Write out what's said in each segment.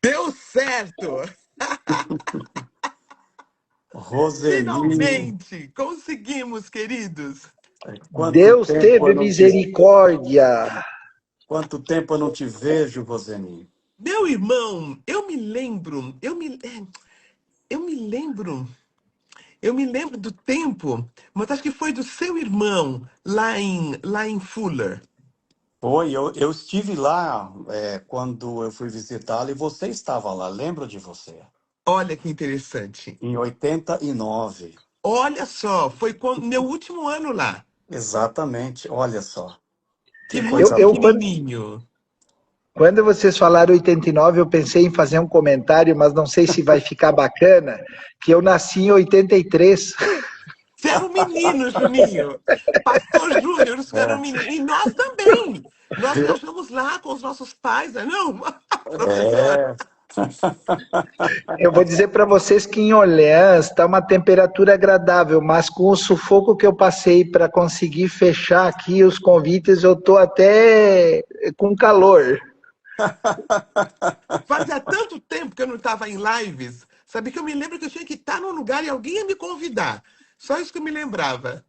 Deu certo! Roseni, Finalmente! Conseguimos, queridos! quanto Deus tempo eu teve não te, misericórdia. quanto tempo eu não te vejo, Roseni? Meu irmão, eu me lembro do tempo, mas acho que foi do seu irmão lá em Fuller. Foi, eu estive lá quando eu fui visitá-lo e você estava lá, lembro de você, Olha que interessante. em 89. Olha só, foi meu último ano lá. Exatamente, olha só, que E muito coisa Eu boa. pequenininho. quando vocês falaram 89, eu pensei em fazer um comentário, mas não sei se vai ficar bacana, que eu nasci em 83. Você era um menino, Juninho. Pastor Júnior, você era um É, menino. E nós também. Nós eu, viajamos lá com os nossos pais, não? Professor. é, Eu vou dizer para vocês que em Orleans está uma temperatura agradável, mas com o sufoco que eu passei para conseguir fechar aqui os convites, eu estou até com calor. Fazia tanto tempo que eu não estava em lives, sabe, que eu me lembro que eu tinha que estar num lugar e alguém ia me convidar. Só isso que eu me lembrava.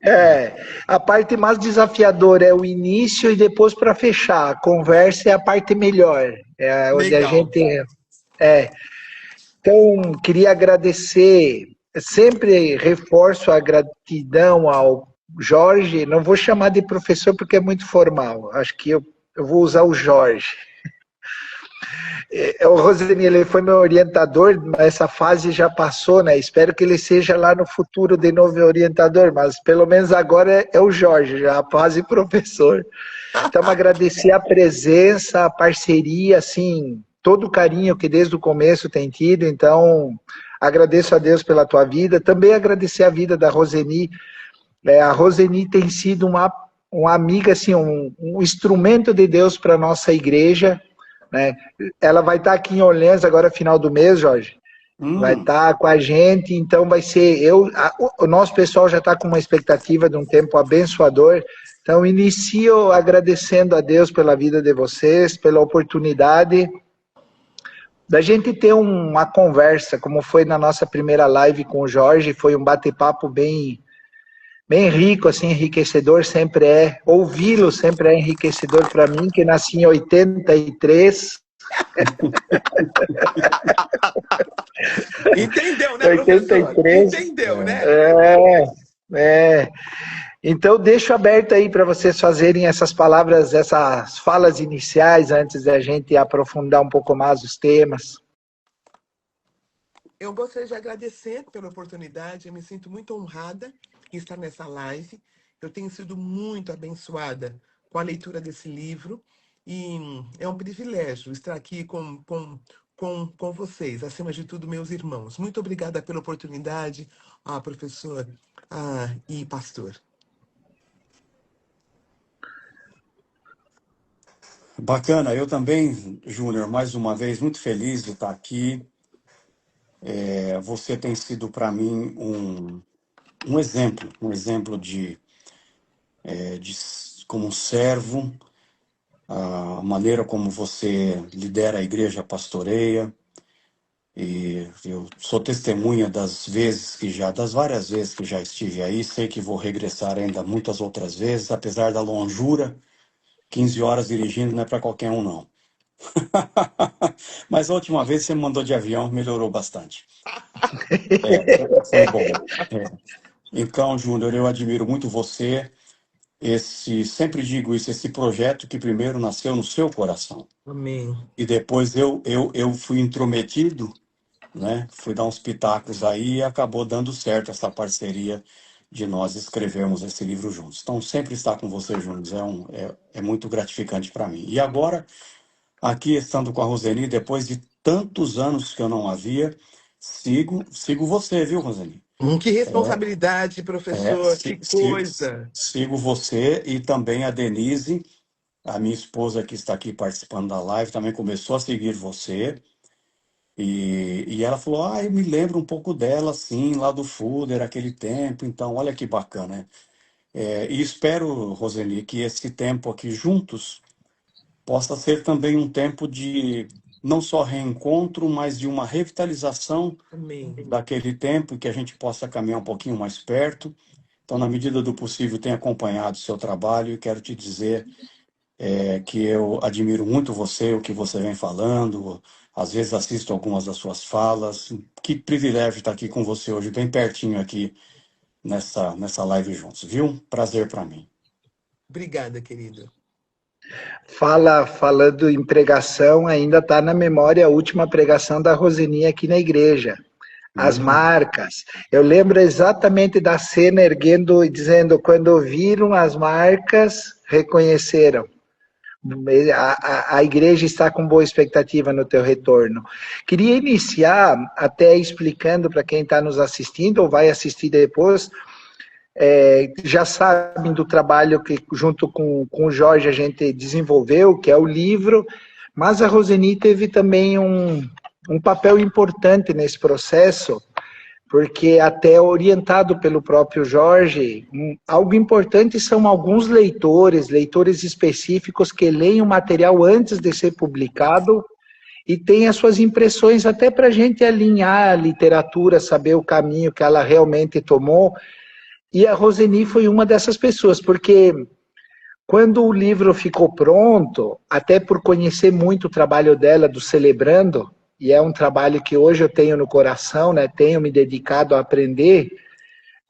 É, a parte mais desafiadora é o início e depois para fechar. A conversa é a parte melhor, é onde a Legal. gente. É. Então, queria agradecer, sempre reforço a gratidão ao Jorge, não vou chamar de professor porque é muito formal, acho que eu vou usar o Jorge. O Roseni, ele foi meu orientador, mas essa fase já passou, né? Espero que ele seja lá no futuro de novo meu orientador, mas pelo menos agora é o Jorge, já a fase professor. Então, agradecer a presença, a parceria, assim, todo o carinho que desde o começo tem tido. Então, agradeço a Deus pela tua vida. Também agradecer a vida da Roseni. A Roseni tem sido uma amiga, assim, um instrumento de Deus para a nossa igreja. Né? Ela vai estar aqui em Orleans agora, final do mês, Jorge. Vai hum, estar com a gente, então vai ser o nosso pessoal já está com uma expectativa de um tempo abençoador. Então inicio agradecendo a Deus pela vida de vocês, pela oportunidade da gente ter uma conversa, como foi na nossa primeira live com o Jorge, foi um bate-papo bem rico, assim, enriquecedor sempre é. Ouvi-lo sempre é enriquecedor para mim, que nasci em 83. Entendeu, né, professor? 83. Entendeu, né? É, é. Então, deixo aberto aí para vocês fazerem essas palavras, essas falas iniciais, antes da gente aprofundar um pouco mais os temas. Eu gostaria de agradecer pela oportunidade. Eu me sinto muito honrada em estar nessa live. Eu tenho sido muito abençoada com a leitura desse livro e é um privilégio estar aqui com vocês, acima de tudo, meus irmãos. Muito obrigada pela oportunidade, professor e pastor. bacana. Eu também, Júnior, mais uma vez, muito feliz de estar aqui. Você tem sido para mim um exemplo como um servo, a maneira como você lidera a igreja, pastoreia. E eu sou testemunha das várias vezes que já estive aí, sei que vou regressar ainda muitas outras vezes, apesar da longura, 15 horas dirigindo não é para qualquer um, não. Mas a última vez você me mandou de avião, melhorou bastante. Foi bom. É. Então, Júnior, eu admiro muito você, sempre digo isso, esse projeto que primeiro nasceu no seu coração. Amém. E depois eu fui intrometido, né? Fui dar uns pitacos aí e acabou dando certo essa parceria de nós escrevermos esse livro juntos. Então, sempre estar com você juntos é muito gratificante para mim. E agora, aqui estando com a Roseni, depois de tantos anos que eu não a via, sigo você, viu, Roseni? Que responsabilidade, professor, que coisa. Sigo você e também a Denise, a minha esposa que está aqui participando da live, também começou a seguir você. E ela falou, eu me lembro um pouco dela, assim, lá do Fuder, aquele tempo. Então, olha que bacana, né? E espero, Roseli, que esse tempo aqui juntos possa ser também um tempo não só reencontro, mas de uma revitalização Amém. daquele tempo e que a gente possa caminhar um pouquinho mais perto. Então, na medida do possível, tenho acompanhado o seu trabalho e quero te dizer que eu admiro muito você, o que você vem falando. Às vezes assisto algumas das suas falas. Que privilégio estar aqui com você hoje, bem pertinho aqui nessa live juntos, viu? Prazer para mim. Obrigada, querido. Falando em pregação, ainda está na memória a última pregação da Roseni aqui na igreja. As marcas. Eu lembro exatamente da cena erguendo e dizendo, quando viram as marcas, reconheceram. A igreja está com boa expectativa no teu retorno. Queria iniciar até explicando para quem está nos assistindo ou vai assistir depois, já sabem do trabalho que junto com o Jorge a gente desenvolveu, que é o livro, mas a Roseni teve também um papel importante nesse processo, porque até orientado pelo próprio Jorge, algo importante são alguns leitores específicos que leem o material antes de ser publicado e têm as suas impressões até para a gente alinhar a literatura, saber o caminho que ela realmente tomou. E a Roseni foi uma dessas pessoas, porque quando o livro ficou pronto, até por conhecer muito o trabalho dela, do Celebrando, e é um trabalho que hoje eu tenho no coração, né? Tenho me dedicado a aprender,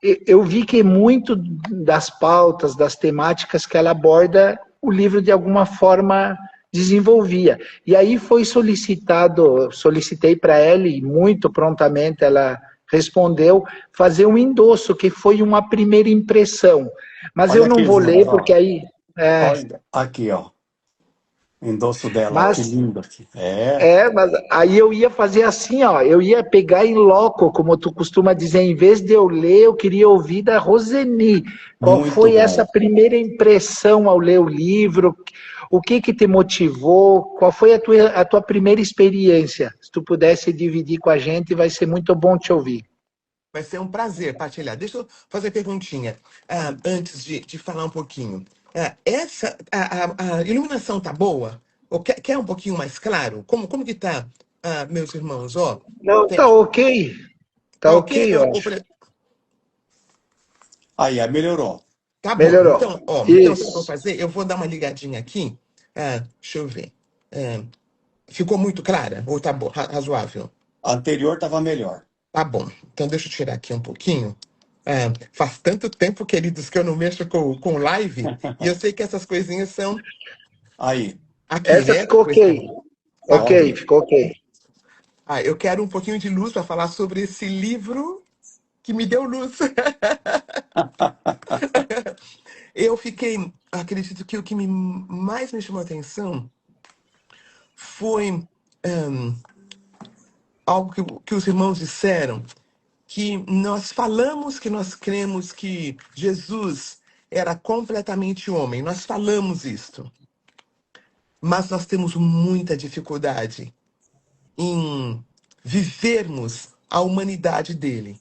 eu vi que muito das pautas, das temáticas que ela aborda, o livro de alguma forma desenvolvia. E aí foi solicitei para ela, e muito prontamente ela respondeu, fazer um endosso, que foi uma primeira impressão. Mas Olha eu não aqui, vou Júnior, ler, ó. porque aí... Olha, aqui, ó. Endosso dela, ó, que Mas lindo aqui. Mas aí eu ia fazer assim, ó, eu ia pegar em loco, como tu costuma dizer, em vez de eu ler, eu queria ouvir da Roseni. Qual Muito foi essa bom. primeira impressão ao ler o livro? O que te motivou? Qual foi a tua primeira experiência? Se tu pudesse dividir com a gente, vai ser muito bom te ouvir. Vai ser um prazer partilhar. Deixa eu fazer uma perguntinha antes de falar um pouquinho. A iluminação tá boa? Ou quer um pouquinho mais claro? Como que tá, meus irmãos? Ó, Não, tem- tá ok. Tá tá ok? ok, eu acho. Aí, melhorou. Tá bom. Melhorou. Então, sabe o que eu vou Isso. fazer? Eu vou dar uma ligadinha aqui. Deixa eu ver. Ficou muito clara? Ou tá bom, razoável? A anterior estava melhor. Tá bom. Então, deixa eu tirar aqui um pouquinho. Faz tanto tempo, queridos, que eu não mexo com live, e eu sei que essas coisinhas são Aí, aqui, Essa né? ficou ok. Tá Ok, bom. ficou ok. Eu quero um pouquinho de luz para falar sobre esse livro que me deu luz. Eu fiquei, acredito que o que mais me chamou a atenção foi algo que os irmãos disseram, que nós falamos que nós cremos que Jesus era completamente homem. Nós falamos isto, mas nós temos muita dificuldade em vivermos a humanidade dele.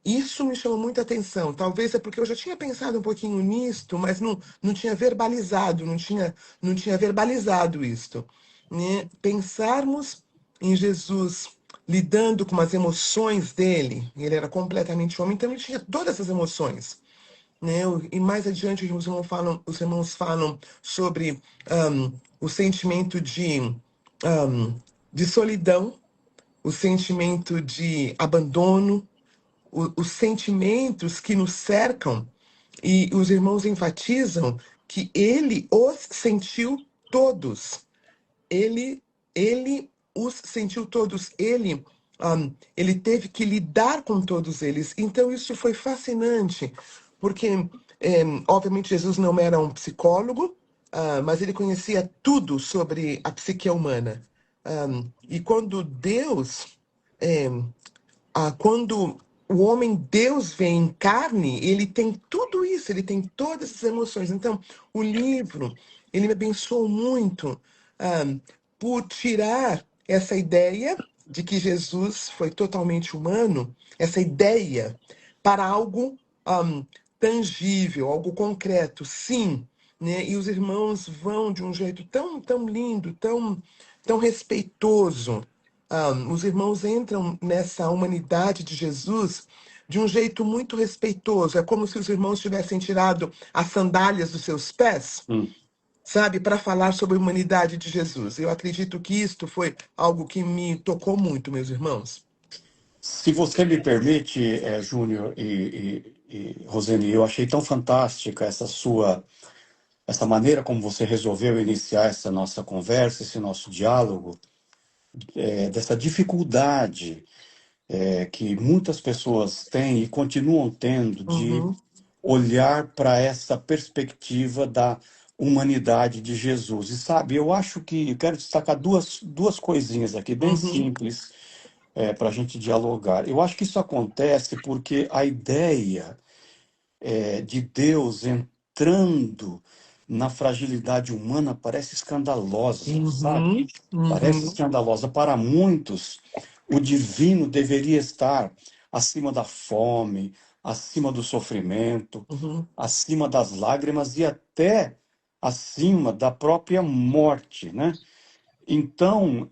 Isso me chamou muita atenção. Talvez é porque eu já tinha pensado um pouquinho nisto, mas não tinha verbalizado, não tinha verbalizado isto, né? Pensarmos em Jesus lidando com as emoções dele, ele era completamente homem, então ele tinha todas as emoções, né? E mais adiante os irmãos falam sobre o sentimento de solidão, o sentimento de abandono, os sentimentos que nos cercam, e os irmãos enfatizam que ele os sentiu todos. Ele os sentiu todos. Ele teve que lidar com todos eles. Então, isso foi fascinante, porque, obviamente, Jesus não era um psicólogo, mas ele conhecia tudo sobre a psique humana. E quando quando o homem Deus vem em carne, ele tem tudo isso, ele tem todas essas emoções. Então, o livro, ele me abençoou muito por tirar essa ideia de que Jesus foi totalmente humano, essa ideia, para algo tangível, algo concreto. Sim, né? E os irmãos vão de um jeito tão lindo, tão respeitoso. Os irmãos entram nessa humanidade de Jesus de um jeito muito respeitoso. É como se os irmãos tivessem tirado as sandálias dos seus pés, Hum. sabe, para falar sobre a humanidade de Jesus. Eu acredito que isto foi algo que me tocou muito, meus irmãos. Se você me permite, Júnior e Roseni, eu achei tão fantástica essa maneira como você resolveu iniciar essa nossa conversa, esse nosso diálogo, dessa dificuldade que muitas pessoas têm e continuam tendo de Uhum, olhar para essa perspectiva da humanidade de Jesus. E sabe, eu acho que eu quero destacar duas coisinhas aqui, bem uhum, simples, para a gente dialogar. Eu acho que isso acontece porque a ideia de Deus entrando na fragilidade humana parece escandalosa, sabe? uhum, Parece uhum, escandalosa. Para muitos, o divino deveria estar acima da fome, acima do sofrimento, uhum, acima das lágrimas e até acima da própria morte, né? Então,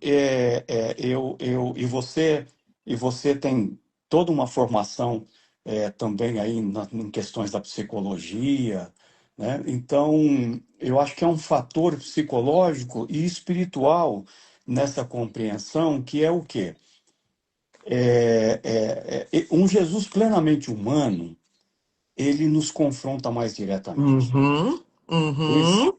e você tem toda uma formação também aí em questões da psicologia, né? Então, eu acho que é um fator psicológico e espiritual nessa compreensão que é o quê? Um Jesus plenamente humano, ele nos confronta mais diretamente. uhum, Esse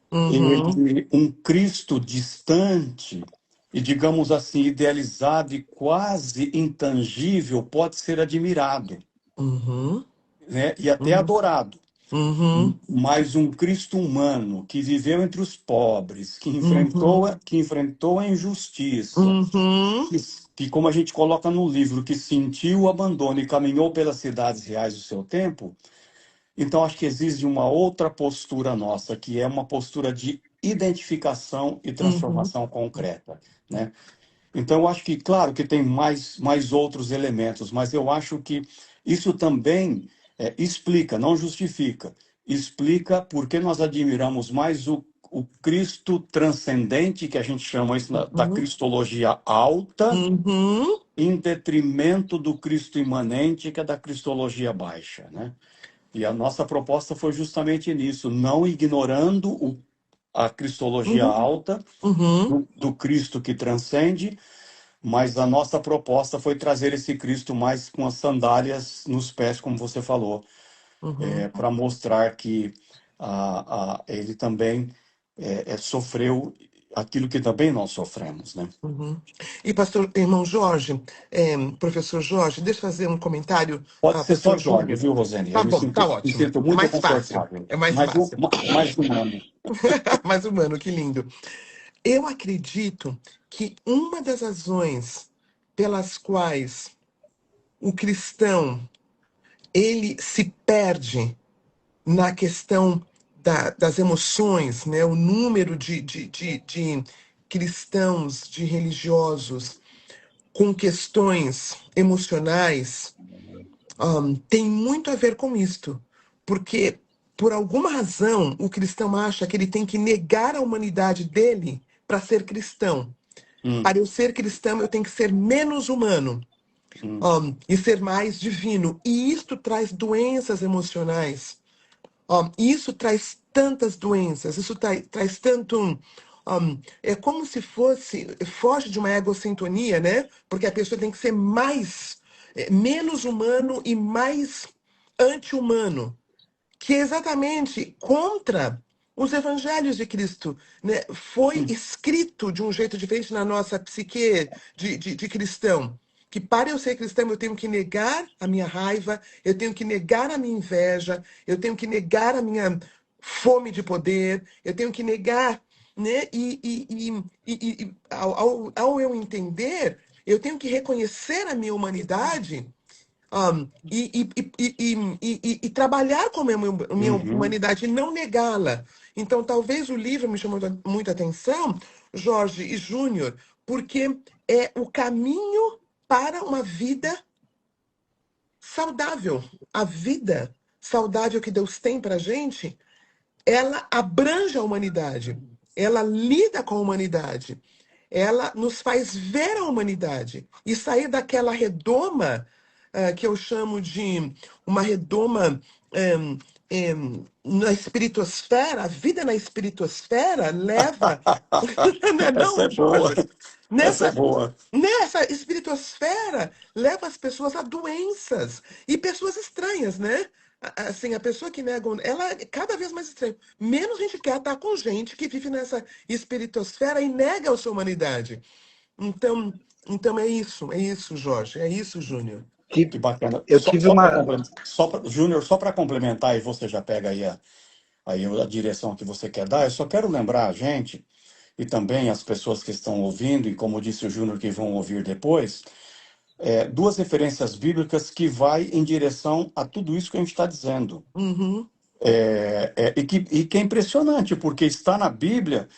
uhum, uhum, um Cristo distante e, digamos assim, idealizado e quase intangível pode ser admirado, uhum, né? E até uhum, adorado. uhum, Mas um Cristo humano que viveu entre os pobres, que uhum, enfrentou a injustiça, uhum, que, como a gente coloca no livro, que sentiu o abandono e caminhou pelas cidades reais do seu tempo. Então, acho que existe uma outra postura nossa, que é uma postura de identificação e uhum, transformação concreta, né? Então, eu acho que, claro, que tem mais outros elementos, mas eu acho que isso também explica, não justifica, explica porque nós admiramos mais o Cristo transcendente, que a gente chama isso da uhum, cristologia alta, uhum. em detrimento do Cristo imanente, que é da cristologia baixa, né? E a nossa proposta foi justamente nisso, não ignorando a cristologia Uhum, alta uhum, do Cristo que transcende, mas a nossa proposta foi trazer esse Cristo mais com as sandálias nos pés, como você falou, uhum, para mostrar que ele também sofreu aquilo que também nós sofremos, né? uhum. E pastor, irmão Jorge, professor Jorge, deixa eu fazer um comentário, Pode ser só pastor Jorge, Júnior. viu, Rosane? Eu Tá me bom, tá sinto, me ótimo. sinto É muito mais fácil. confortável, É mais fácil. mais humano. Mais humano, que lindo. Eu acredito que uma das razões pelas quais o cristão ele se perde na questão das emoções, né? O número de cristãos, de religiosos com questões emocionais tem muito a ver com isto. Porque, por alguma razão, o cristão acha que ele tem que negar a humanidade dele para ser cristão. Hum, Para eu ser cristão, eu tenho que ser menos humano, hum, e ser mais divino. E isto traz doenças emocionais. Isso traz tantas doenças, isso traz tanto. É como se foge de uma egossintonia, né? Porque a pessoa tem que ser menos humano e mais anti-humano, que é exatamente contra os evangelhos de Cristo, né? Foi hum, escrito de um jeito diferente na nossa psique de cristão. Que para eu ser cristão eu tenho que negar a minha raiva, eu tenho que negar a minha inveja, eu tenho que negar a minha fome de poder, eu tenho que negar, né? Ao eu entender, eu tenho que reconhecer a minha humanidade e trabalhar com a minha uhum. humanidade e não negá-la. Então, talvez o livro me chamou muita atenção, Jorge e Júnior, porque é o caminho para uma vida saudável. A vida saudável que Deus tem para a gente ela abrange a humanidade, ela lida com a humanidade, ela nos faz ver a humanidade e sair daquela redoma que eu chamo de uma redoma na espiritosfera. A vida na espiritosfera leva, Essa não, é boa. Jorge? Essa é Nessa, boa. nessa espiritosfera leva as pessoas a doenças e pessoas estranhas, né? Assim, a pessoa que nega, ela é cada vez mais estranha. Menos a gente quer estar com gente que vive nessa espiritosfera e nega a sua humanidade. Então, então é isso, Jorge, é isso, Júnior. Que bacana. Eu tive Só para uma. complementar, Júnior, só para complementar, e você já pega aí a direção que você quer dar, eu só quero lembrar a gente, e também as pessoas que estão ouvindo, e como disse o Júnior, que vão ouvir depois, duas referências bíblicas que vai em direção a tudo isso que a gente está dizendo. Uhum, E que é impressionante, porque está na Bíblia,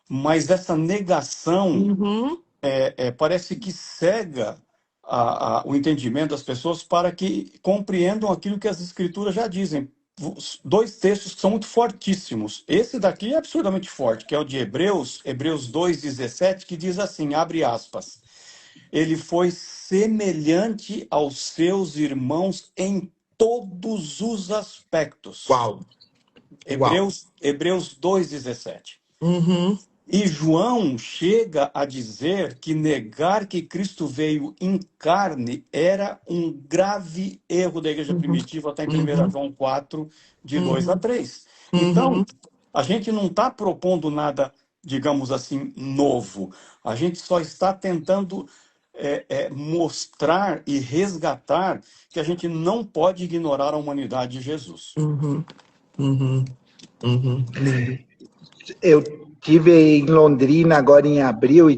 mas essa negação uhum, parece que cega o entendimento das pessoas para que compreendam aquilo que as Escrituras já dizem. Dois textos que são muito fortíssimos. Esse daqui é absurdamente forte, que é o de Hebreus 2,17, que diz assim, abre aspas, ele foi semelhante aos seus irmãos em todos os aspectos. uau, uau. Hebreus 2,17. Uhum, E João chega a dizer que negar que Cristo veio em carne era um grave erro da igreja uhum, primitiva, está em 1 uhum, João 4, de 2 a uhum, 3. Então, uhum, a gente não está propondo nada, digamos assim, novo. A gente só está tentando mostrar e resgatar que a gente não pode ignorar a humanidade de Jesus. uhum, uhum, uhum. Lindo. Eu tive em Londrina agora em abril e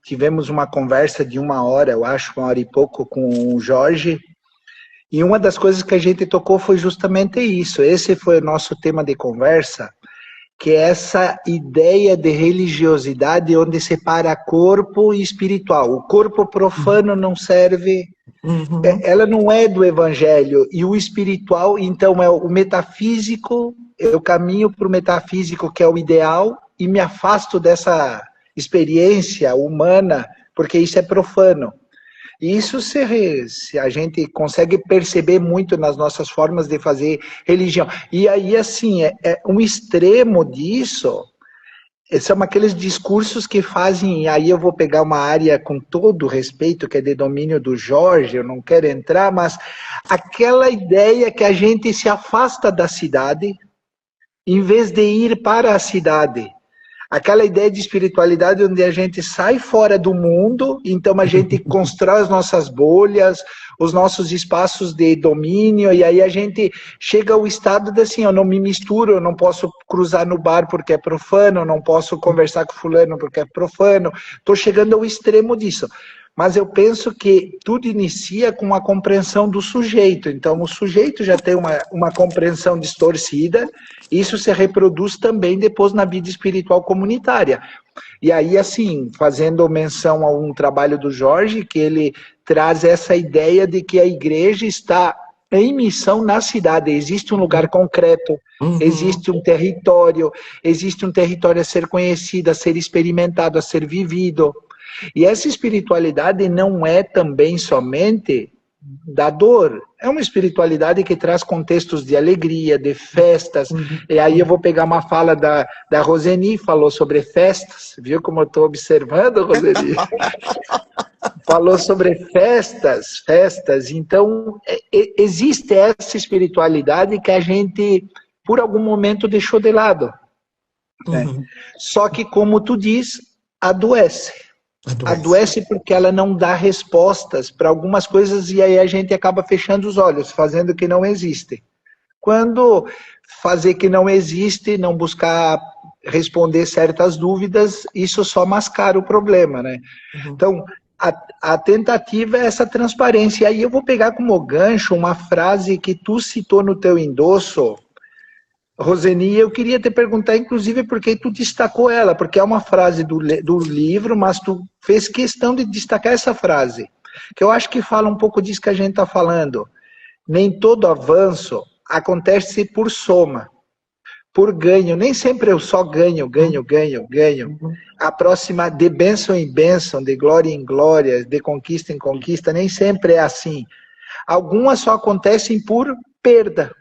tivemos uma conversa de 1 hora, eu acho, 1 hora e pouco, com o Jorge. E uma das coisas que a gente tocou foi justamente isso. Esse foi o nosso tema de conversa, que é essa ideia de religiosidade onde separa corpo e espiritual. O corpo profano não serve, Uhum, ela não é do evangelho, e o espiritual, então, é o metafísico, eu caminho para o metafísico, que é o ideal, e me afasto dessa experiência humana, porque isso é profano. E isso se a gente consegue perceber muito nas nossas formas de fazer religião. E aí, assim, um extremo disso são aqueles discursos que fazem, aí eu vou pegar uma área com todo o respeito, que é de domínio do Jorge, eu não quero entrar, mas aquela ideia que a gente se afasta da cidade, em vez de ir para a cidade. Aquela ideia de espiritualidade onde a gente sai fora do mundo, então a gente constrói as nossas bolhas, os nossos espaços de domínio, e aí a gente chega ao estado de assim, eu não me misturo, eu não posso cruzar no bar porque é profano, eu não posso conversar com fulano porque é profano, estou chegando ao extremo disso. Mas eu penso que tudo inicia com a compreensão do sujeito. Então, o sujeito já tem uma compreensão distorcida, isso se reproduz também depois na vida espiritual comunitária. E aí, assim, fazendo menção a um trabalho do Jorge, que ele traz essa ideia de que a igreja está em missão na cidade. Existe um lugar concreto, existe um território a ser conhecido, a ser experimentado, a ser vivido. E essa espiritualidade não é também somente da dor, é uma espiritualidade que traz contextos de alegria, de festas, e aí eu vou pegar uma fala da Roseni, falou sobre festas, viu como eu estou observando, Roseni? Falou sobre festas, então existe essa espiritualidade que a gente, por algum momento, deixou de lado, né? Só que, como tu diz, adoece. Adoece porque ela não dá respostas para algumas coisas e aí a gente acaba fechando os olhos, fazendo que não existe. Quando fazer que não existe, não buscar responder certas dúvidas, isso só mascara o problema, né? Então, a tentativa é essa transparência. E aí eu vou pegar como gancho uma frase que tu citou no teu endosso, Roseni, eu queria te perguntar, inclusive, por que tu destacou ela, porque é uma frase do livro, mas tu fez questão de destacar essa frase, que eu acho que fala um pouco disso que a gente está falando. Nem todo avanço acontece por soma. por ganho. Nem sempre eu só ganho, ganho, ganho, ganho. Uhum. A próxima, de bênção em bênção, de glória em glória, de conquista em conquista, nem sempre é assim. Algumas só acontecem por perda.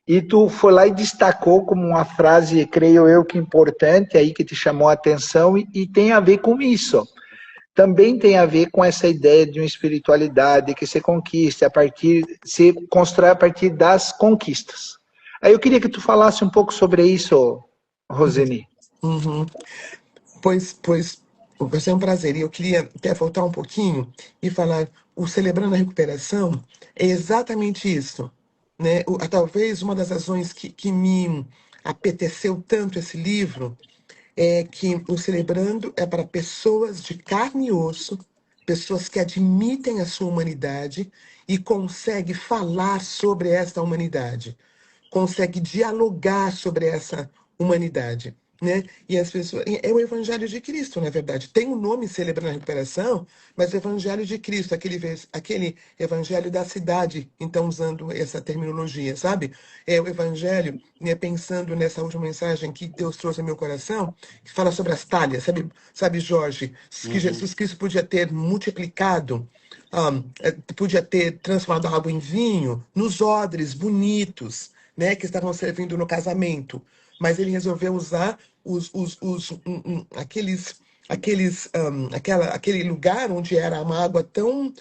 E tu foi lá e destacou como uma frase, creio eu, que importante, aí que te chamou a atenção, e tem a ver com isso. Também tem a ver com essa ideia de uma espiritualidade que se conquista a partir, se constrói a partir das conquistas. Aí eu queria que tu falasse um pouco sobre isso, Roseni. Uhum. Pois, vai ser um prazer. E eu queria até voltar um pouquinho e falar, o Celebrando a Recuperação é exatamente isso, né? Talvez uma das razões que me apeteceu tanto esse livro é que o Celebrando é para pessoas de carne e osso, pessoas que admitem a sua humanidade e conseguem falar sobre essa humanidade, consegue dialogar sobre essa humanidade, né? E as pessoas, é o Evangelho de Cristo, na verdade. Tem um nome Celebrando a Recuperação, mas o Evangelho de Cristo, aquele Evangelho da cidade, então usando essa terminologia, sabe? É o Evangelho, né, pensando nessa última mensagem que Deus trouxe ao meu coração, que fala sobre as talhas, sabe, Jorge, que Uhum. Jesus Cristo podia ter multiplicado, podia ter transformado a água em vinho nos odres bonitos, né, que estavam servindo no casamento, mas ele resolveu usar aquele lugar onde era uma água tão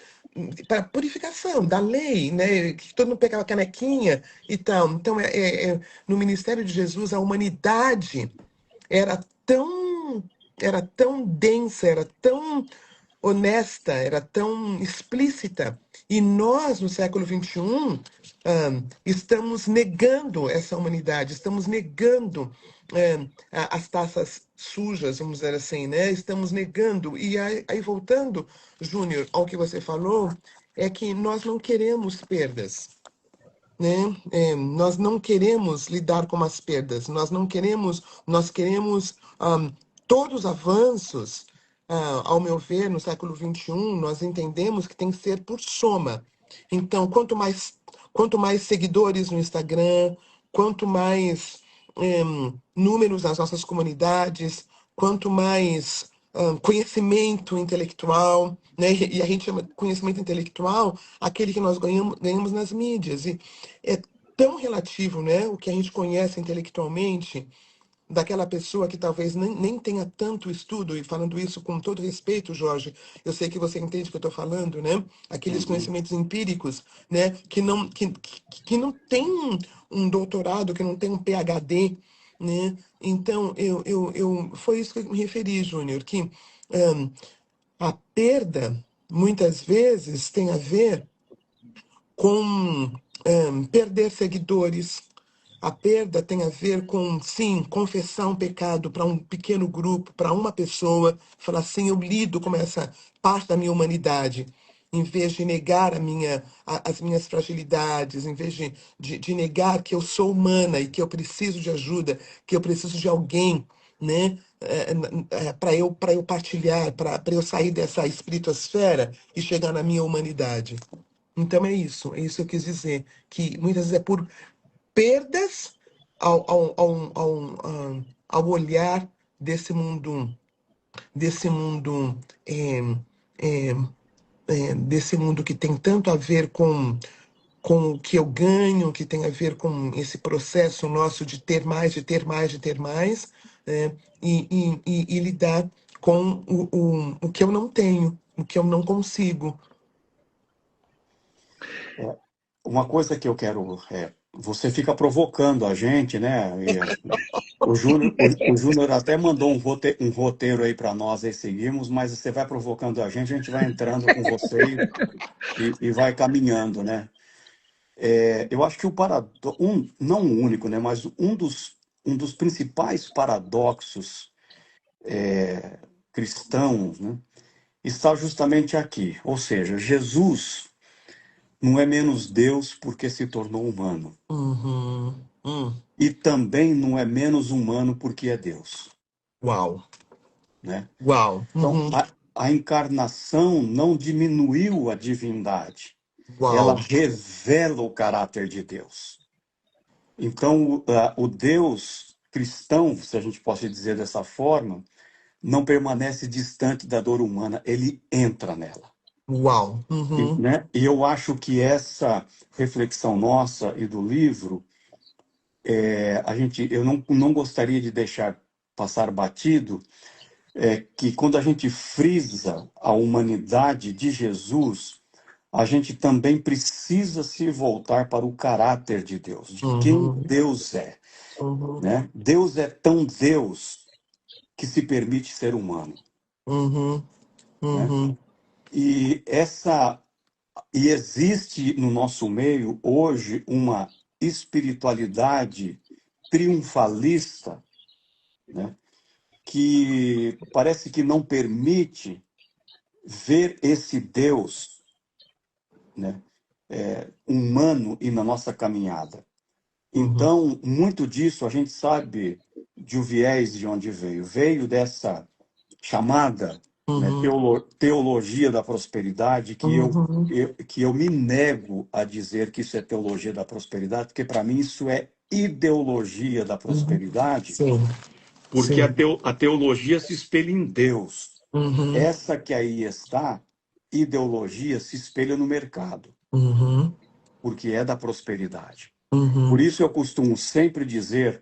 para purificação da lei, né, que todo mundo pegava canequinha e tal. Então, no ministério de Jesus, a humanidade era tão era tão densa, era tão honesta, era tão explícita. E nós, no século XXI, estamos negando essa humanidade, estamos negando as taças sujas, vamos dizer assim, né? Estamos negando. E aí voltando, Júnior, ao que você falou, é que nós não queremos perdas, né? Nós não queremos lidar com as perdas, nós queremos todos os avanços, ao meu ver, no século XXI, nós entendemos que tem que ser por soma. Então, quanto mais seguidores no Instagram, quanto mais números nas nossas comunidades, quanto mais conhecimento intelectual, né? E a gente chama de conhecimento intelectual aquele que nós ganhamos nas mídias. E é tão relativo, né? O que a gente conhece intelectualmente daquela pessoa que talvez nem tenha tanto estudo, e falando isso com todo respeito, Jorge, eu sei que você entende o que eu estou falando, né? Aqueles Uhum. conhecimentos empíricos, né? Que não tem um doutorado, que não tem um PhD, né? Então, foi isso que eu me referi, Júnior, que ahn, a perda, muitas vezes, tem a ver com perder seguidores. A perda tem a ver com, sim, confessar um pecado para um pequeno grupo, para uma pessoa, falar assim, eu lido com essa parte da minha humanidade, em vez de negar as minhas fragilidades, em vez de negar que eu sou humana e que eu preciso de ajuda, que eu preciso de alguém, né? Para eu partilhar, para eu sair dessa espirituosfera e chegar na minha humanidade. Então é isso que eu quis dizer, que muitas vezes é por perdas ao olhar desse mundo, é, desse mundo que tem tanto a ver com o que eu ganho, que tem a ver com esse processo nosso de ter mais, de ter mais, de ter mais, né? E lidar com o que eu não tenho, o que eu não consigo. É, uma coisa que eu quero você fica provocando a gente, né? O Júnior até mandou um roteiro aí para nós aí seguirmos, mas você vai provocando a gente vai entrando com você e vai caminhando, né? Eu acho que não o único, né? Mas um dos principais paradoxos cristãos, né? Está justamente aqui. Ou seja, Jesus não é menos Deus porque se tornou humano. Uhum. E também não é menos humano porque é Deus, Uau, né? uau, Então, uhum. a encarnação não diminuiu a divindade, ela Uau. revela o caráter de Deus. Então, o Deus cristão, se a gente pode dizer dessa forma, não permanece distante da dor humana, ele entra nela. Uau. E, Uhum. né? E eu acho que essa reflexão nossa e do livro, eu não gostaria de deixar passar batido, que quando a gente frisa a humanidade de Jesus, a gente também precisa se voltar para o caráter de Deus, de quem Uhum. Deus é, Uhum. né? Deus é tão Deus que se permite ser humano, Uhum. né? Uhum. E existe no nosso meio hoje uma espiritualidade triunfalista, né? Que parece que não permite ver esse Deus, né? Humano e na nossa caminhada. Uhum. Então, muito disso a gente sabe de o viés de onde veio. Veio dessa chamada, né, Uhum. teologia da prosperidade, Uhum. que eu me nego a dizer que isso é teologia da prosperidade, porque para mim isso é ideologia da Uhum. prosperidade, Sim, porque sim. a teologia se espelha em Deus. Uhum. Essa que aí está, ideologia, se espelha no mercado, Uhum. porque é da prosperidade. Por Uhum. isso eu costumo sempre dizer,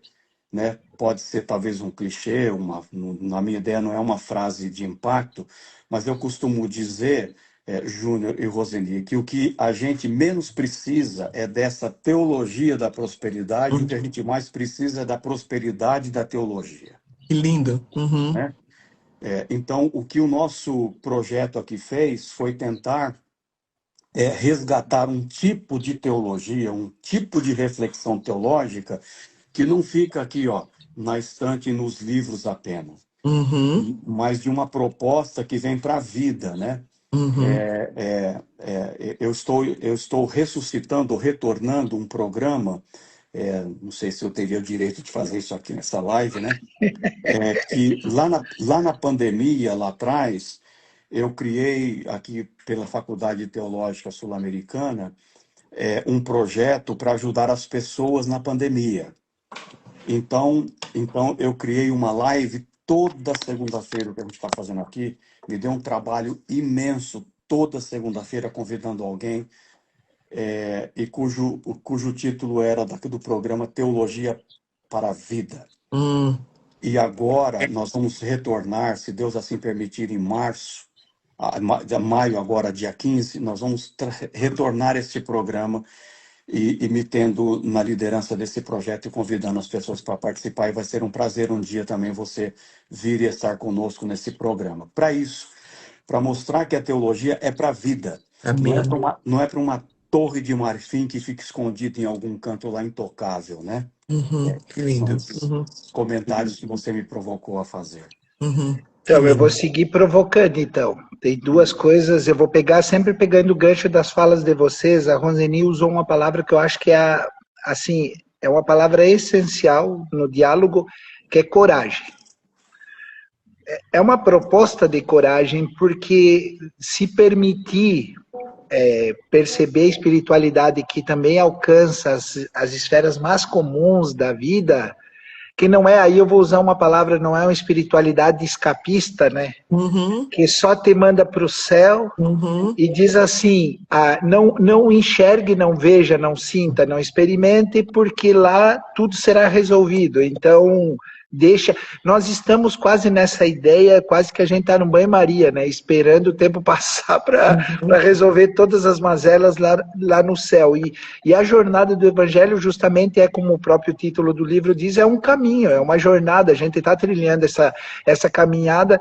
né, pode ser talvez um clichê, na minha ideia não é uma frase de impacto, mas eu costumo dizer, Júnior e Roseli, que o que a gente menos precisa é dessa teologia da prosperidade, o que a Uhum. gente mais precisa é da prosperidade da teologia, Que lindo. Uhum. né? Então, o que o nosso projeto aqui fez foi tentar resgatar um tipo de teologia, um tipo de reflexão teológica que não fica aqui, ó, na estante e nos livros apenas, Uhum. mas de uma proposta que vem para a vida, né? Uhum. Eu estou ressuscitando, retornando um programa, não sei se eu teria o direito de fazer isso aqui nessa live, né? Que lá na pandemia, lá atrás, eu criei aqui pela Faculdade Teológica Sul-Americana um projeto para ajudar as pessoas na pandemia. Então eu criei uma live toda segunda-feira, o que a gente está fazendo aqui, me deu um trabalho imenso toda segunda-feira convidando alguém, e cujo título era do programa Teologia para a Vida. Uhum. E agora nós vamos retornar, se Deus assim permitir, em março, maio agora, dia 15, nós vamos retornar este programa e me tendo na liderança desse projeto e convidando as pessoas para participar. E vai ser um prazer um dia também você vir e estar conosco nesse programa. Para isso, para mostrar que a teologia é para a vida, Amém. não é para uma torre de marfim que fica escondida em algum canto lá intocável, né? Uhum. Que São lindo. esses Uhum. comentários que você me provocou a fazer. Uhum. Que Então, eu vou lindo. seguir provocando, então. Tem duas coisas, eu vou pegar, sempre pegando o gancho das falas de vocês. A Roseni usou uma palavra que eu acho que assim, é uma palavra essencial no diálogo, que é coragem. É uma proposta de coragem, porque se permitir perceber a espiritualidade que também alcança as esferas mais comuns da vida, que não é, aí eu vou usar uma palavra, não é uma espiritualidade escapista, né? Uhum. Que só te manda para o céu Uhum. e diz assim, não enxergue, não veja, não sinta, não experimente, porque lá tudo será resolvido. Então, nós estamos quase nessa ideia, quase que a gente está no banho-maria, né? Esperando o tempo passar para Uhum. resolver todas as mazelas lá no céu. E a jornada do Evangelho justamente é, como o próprio título do livro diz, é um caminho, é uma jornada, a gente está trilhando essa caminhada.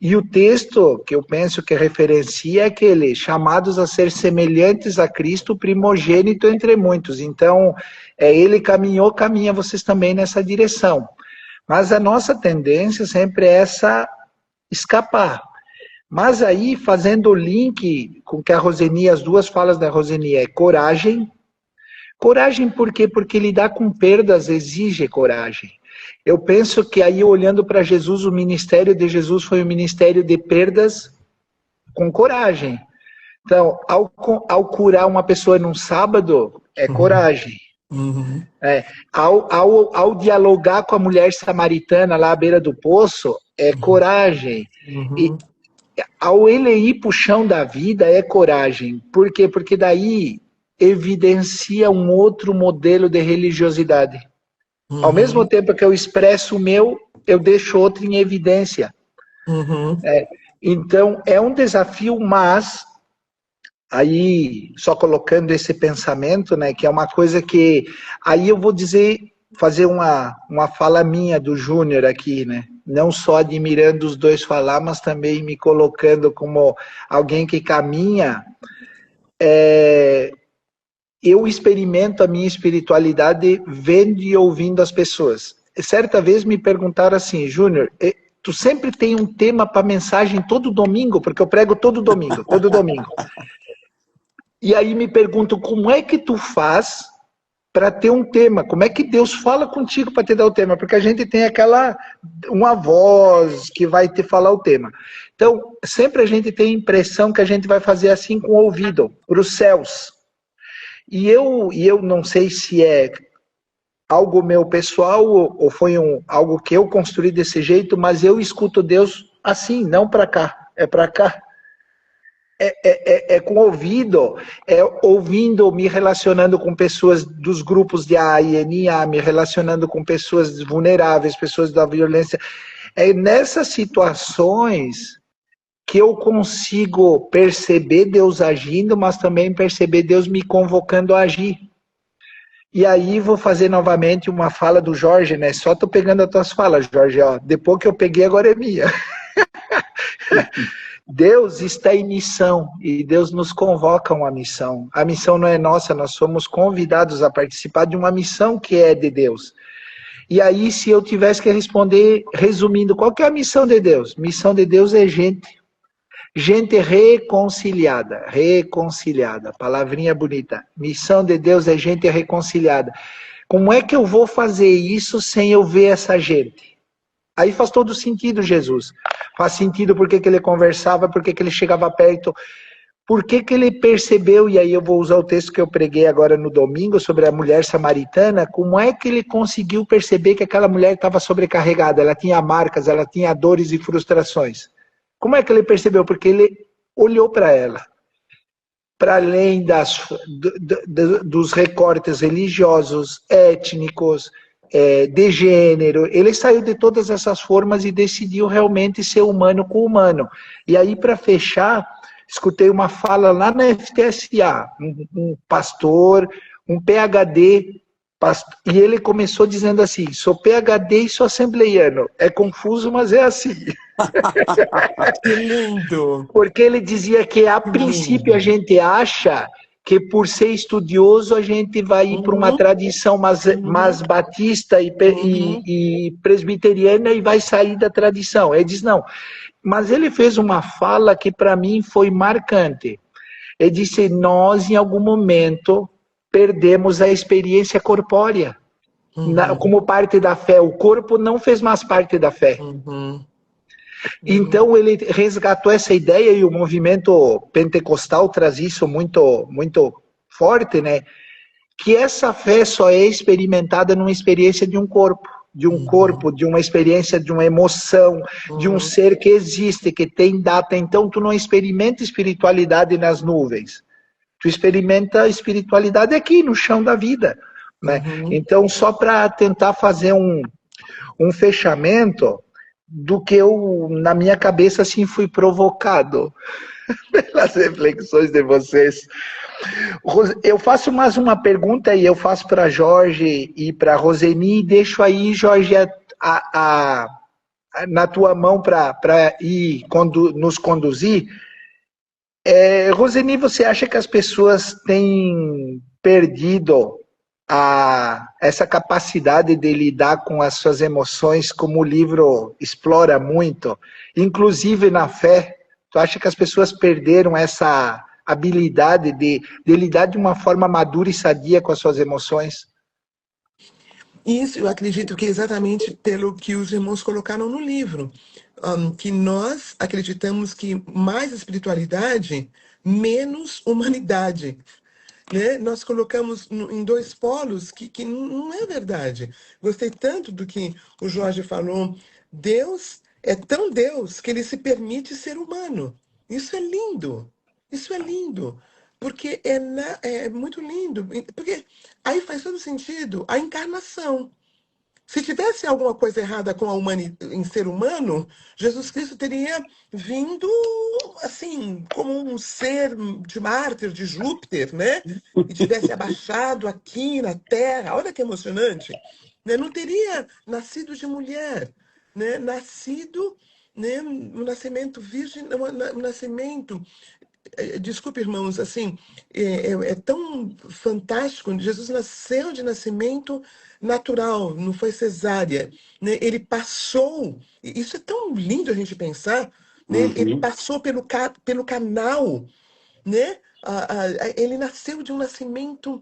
E o texto que eu penso que referencia é aquele, chamados a ser semelhantes a Cristo, primogênito entre muitos. Então, ele caminhou, caminha vocês também nessa direção. Mas a nossa tendência sempre é essa escapar. Mas aí, fazendo o link com que a Roseni, as duas falas da Roseni é coragem. Coragem por quê? Porque lidar com perdas exige coragem. Eu penso que aí, olhando para Jesus, o ministério de Jesus foi um ministério de perdas com coragem. Então, ao curar uma pessoa num sábado, é Uhum. coragem. Uhum. Ao dialogar com a mulher samaritana lá à beira do poço, é coragem. E Uhum. ao ele ir para o chão da vida, é coragem. Por quê? Porque daí evidencia um outro modelo de religiosidade. Ao mesmo Uhum. tempo que eu expresso o meu, eu deixo outro em evidência. Uhum. Então, é um desafio, mas aí, só colocando esse pensamento, né, que é uma coisa que, aí eu vou dizer, fazer uma fala minha do Júnior aqui, né, não só admirando os dois falar, mas também me colocando como alguém que caminha, eu experimento a minha espiritualidade vendo e ouvindo as pessoas. Certa vez me perguntaram assim, Júnior, tu sempre tem um tema para mensagem todo domingo, porque eu prego todo domingo, todo domingo. E aí me pergunto, como é que tu faz para ter um tema? Como é que Deus fala contigo para te dar o tema? Porque a gente tem uma voz que vai te falar o tema. Então, sempre a gente tem a impressão que a gente vai fazer assim com o ouvido, para os céus. E eu não sei se é algo meu pessoal ou foi algo que eu construí desse jeito, mas eu escuto Deus assim, não para cá, é para cá. É com o ouvido, é ouvindo, me relacionando com pessoas dos grupos de A e NA, me relacionando com pessoas vulneráveis, pessoas da violência. É nessas situações que eu consigo perceber Deus agindo, mas também perceber Deus me convocando a agir. E aí vou fazer novamente uma fala do Jorge, né? Só tô pegando as tuas falas, Jorge, ó. Depois que eu peguei, agora é minha. Deus está em missão e Deus nos convoca a uma missão. A missão não é nossa, nós somos convidados a participar de uma missão que é de Deus. E aí, se eu tivesse que responder, resumindo, qual que é a missão de Deus? Missão de Deus é gente. Gente reconciliada, reconciliada, palavrinha bonita. Missão de Deus é gente reconciliada. Como é que eu vou fazer isso sem eu ver essa gente? Aí faz todo sentido, Jesus. Faz sentido porque que ele conversava, porque que ele chegava perto, porque que ele percebeu, e aí eu vou usar o texto que eu preguei agora no domingo sobre a mulher samaritana, como é que ele conseguiu perceber que aquela mulher estava sobrecarregada, ela tinha marcas, ela tinha dores e frustrações. Como é que ele percebeu? Porque ele olhou para ela. Para além dos recortes religiosos, étnicos, de gênero, ele saiu de todas essas formas e decidiu realmente ser humano com humano. E aí, para fechar, escutei uma fala lá na FTSA, um pastor, um PhD, e ele começou dizendo assim, sou PhD e sou assembleiano. É confuso, mas é assim. Que lindo! Porque ele dizia que, a Que princípio, a lindo! gente acha que, por ser estudioso, a gente vai ir para uma Uhum. tradição mais Uhum. batista Uhum. e presbiteriana e vai sair da tradição. Ele diz, não. Mas ele fez uma fala que, para mim, foi marcante. Ele disse, nós, em algum momento, perdemos a experiência corpórea. Uhum. Como parte da fé. O corpo não fez mais parte da fé. Uhum. Uhum. Então ele resgatou essa ideia e o movimento pentecostal traz isso muito, muito forte, né? Que essa fé só é experimentada numa experiência de um Uhum. corpo, de uma experiência, de uma emoção, de um Uhum. ser que existe, que tem data. Então tu não experimenta espiritualidade nas nuvens, tu experimenta a espiritualidade aqui no chão da vida, né? Uhum. Então só para tentar fazer um fechamento do que eu, na minha cabeça, assim, fui provocado pelas reflexões de vocês. Eu faço mais uma pergunta e eu faço para Jorge e para Roseni e deixo aí, Jorge, na tua mão para ir nos conduzir. Roseni, você acha que as pessoas têm perdido essa capacidade de lidar com as suas emoções, como o livro explora muito, inclusive na fé? Tu acha que as pessoas perderam essa habilidade de lidar de uma forma madura e sadia com as suas emoções? Isso eu acredito que é exatamente pelo que os irmãos colocaram no livro, que nós acreditamos que mais espiritualidade, menos humanidade. né? Nós colocamos em dois polos que não é verdade. Gostei tanto do que o Jorge falou. Deus é tão Deus que ele se permite ser humano. Isso é lindo. Isso é lindo. Porque é muito lindo. Porque aí faz todo sentido a encarnação. Se tivesse alguma coisa errada com a em ser humano, Jesus Cristo teria vindo assim, como um ser de mártir de Júpiter, né? E tivesse abaixado aqui na Terra. Olha que emocionante. Né? Não teria nascido de mulher, né? Nascido, né? Um nascimento virgem, um nascimento desculpe, irmãos, assim, é tão fantástico. Jesus nasceu de nascimento natural, não foi cesárea, né? Ele passou, e isso é tão lindo a gente pensar, né? Ele Uhum. passou pelo canal, né? Ele nasceu de um nascimento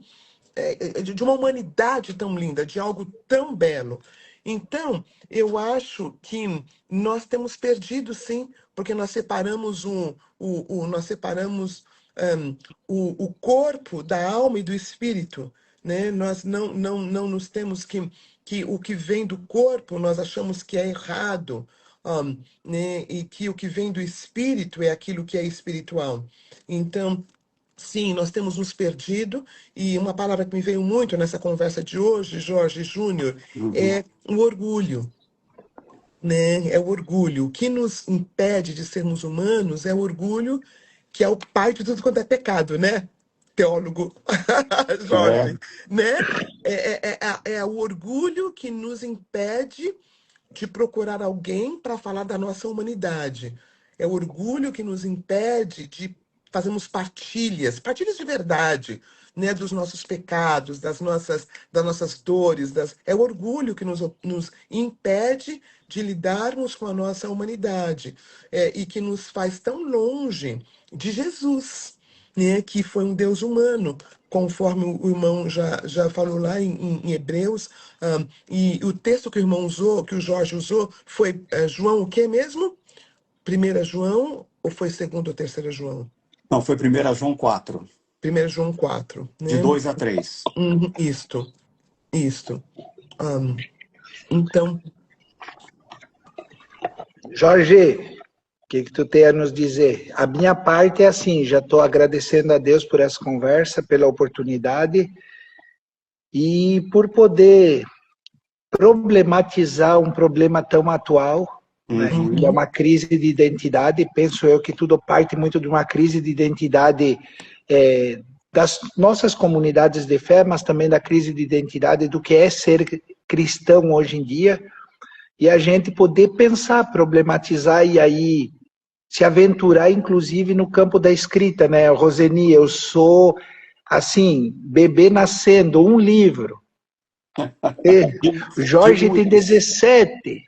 de uma humanidade tão linda, de algo tão belo. Então, eu acho que nós temos perdido, sim, porque nós separamos nós separamos o corpo da alma e do espírito, né? Nós não nos temos que o que vem do corpo nós achamos que é errado, né? E que o que vem do espírito é aquilo que é espiritual. Então, sim, nós temos nos perdido, e uma palavra que me veio muito nessa conversa de hoje, Jorge Júnior, Uhum. é o orgulho, né? É o orgulho. O que nos impede de sermos humanos é o orgulho, que é o pai de tudo quanto é pecado, né? Teólogo É, Jorge, né? É o orgulho que nos impede de procurar alguém para falar da nossa humanidade. É o orgulho que nos impede de fazermos partilhas de verdade, né, dos nossos pecados, das nossas dores. É o orgulho que nos impede de lidarmos com a nossa humanidade, e que nos faz tão longe de Jesus, né, que foi um Deus humano, conforme o irmão já falou lá em Hebreus. E o texto que o irmão usou, que o Jorge usou, foi João o quê mesmo? Primeira João ou foi segunda ou terceira João? não, foi 1 João 4, Primeira João 4, de né? 2 a 3. Isto. Ahn, então, Jorge, o que tu tem a nos dizer? A minha parte é assim, já estou agradecendo a Deus por essa conversa, pela oportunidade e por poder problematizar um problema tão atual, né, que é Uhum. uhum, uma crise de identidade. Penso eu que tudo parte muito de uma crise de identidade das nossas comunidades de fé, mas também da crise de identidade do que é ser cristão hoje em dia, e a gente poder pensar, problematizar e aí se aventurar, inclusive, no campo da escrita, né? Roseni, eu sou, assim, bebê nascendo, um livro. De, O de Jorge tem muitos, 17,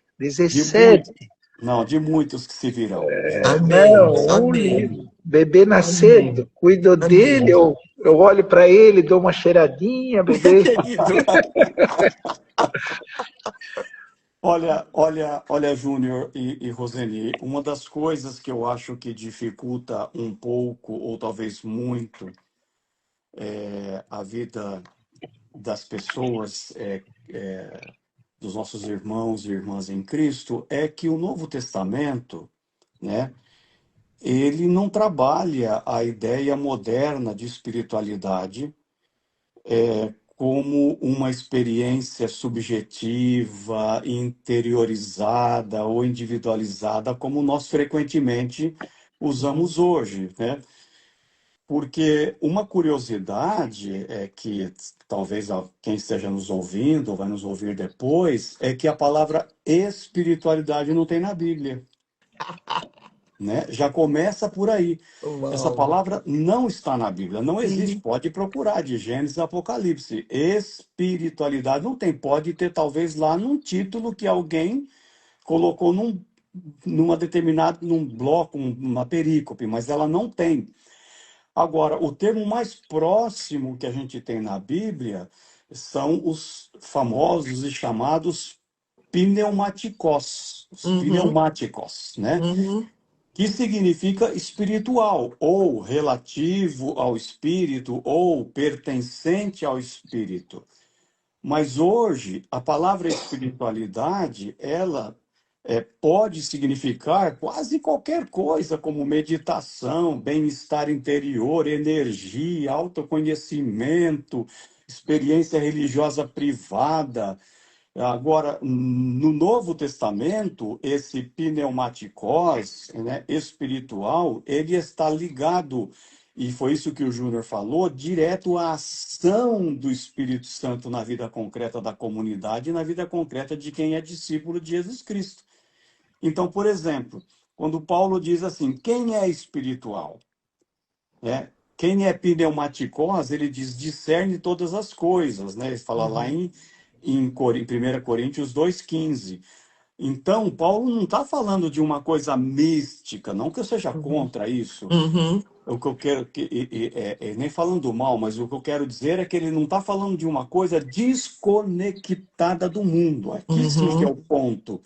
de muitos, 17. não, de muitos que se virão, de muitos. amém, Não, um livro. amém, Bebê nascendo, amém, cuido dele, amém. eu olho para ele, dou uma cheiradinha, bebê. Querido. Olha, Júnior e Roseni, uma das coisas que eu acho que dificulta um pouco, ou talvez muito, a vida das pessoas, dos nossos irmãos e irmãs em Cristo, é que o Novo Testamento, né, ele não trabalha a ideia moderna de espiritualidade como uma experiência subjetiva, interiorizada ou individualizada, como nós frequentemente usamos hoje, né? Porque uma curiosidade é que talvez quem esteja nos ouvindo ou vai nos ouvir depois é que a palavra espiritualidade não tem na Bíblia, né? Já começa por aí. Essa Uau. palavra não está na Bíblia, não existe. Sim. Pode procurar de Gênesis a Apocalipse. Espiritualidade não tem. Pode ter talvez lá num título que alguém colocou num bloco, uma perícope, mas ela não tem. Agora, o termo mais próximo que a gente tem na Bíblia são os famosos e chamados pneumáticos, os Uhum, pneumáticos, né? uhum, que significa espiritual, ou relativo ao espírito, ou pertencente ao espírito. Mas hoje, a palavra espiritualidade, ela pode significar quase qualquer coisa, como meditação, bem-estar interior, energia, autoconhecimento, experiência religiosa privada. Agora, no Novo Testamento, esse pneumatikos, né, espiritual, ele está ligado, e foi isso que o Júnior falou, direto à ação do Espírito Santo na vida concreta da comunidade e na vida concreta de quem é discípulo de Jesus Cristo. Então, por exemplo, quando Paulo diz assim, quem é espiritual? Quem é pneumatikos, ele diz, discerne todas as coisas, né? Ele fala lá em 1 Coríntios 2,15. Então, Paulo não está falando de uma coisa mística, não que eu seja contra isso. Uhum. O que eu quero, nem falando mal, mas o que eu quero dizer é que ele não está falando de uma coisa desconectada do mundo. Aqui sim que é o ponto.